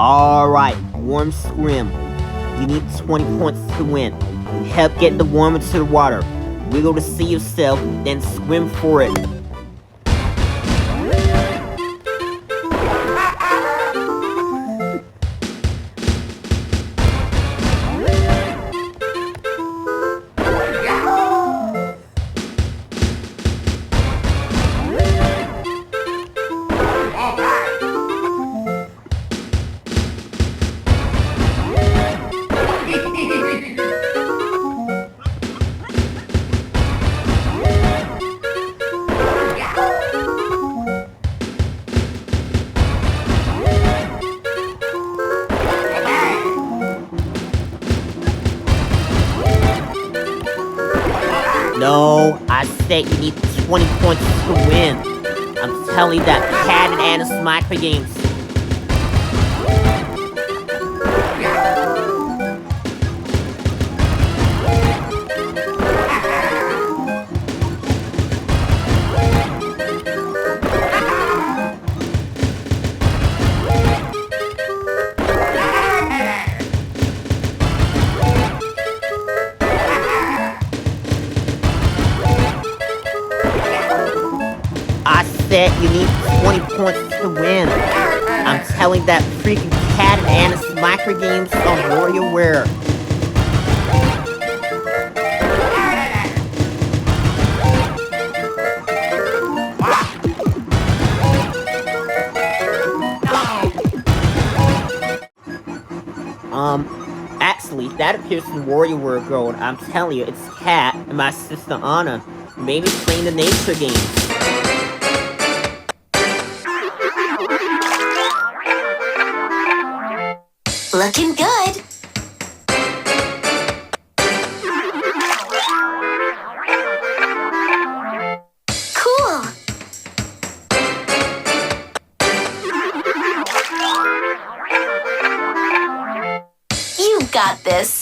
Alright, Worm Squirm. You need 20 points to win. Help get the worm into the water. Wiggle to see yourself, then swim for it. No, I said you need 20 points to win. I'm telling you that Cat and Anna's micro games. I said you need 20 points to win. I'm telling that freaking Cat and Anna's micro games on WarioWare. Actually, that appears in WarioWare Gold. I'm telling you, it's Cat and my sister Anna. Maybe playing the nature games. Looking good. Cool. You got this.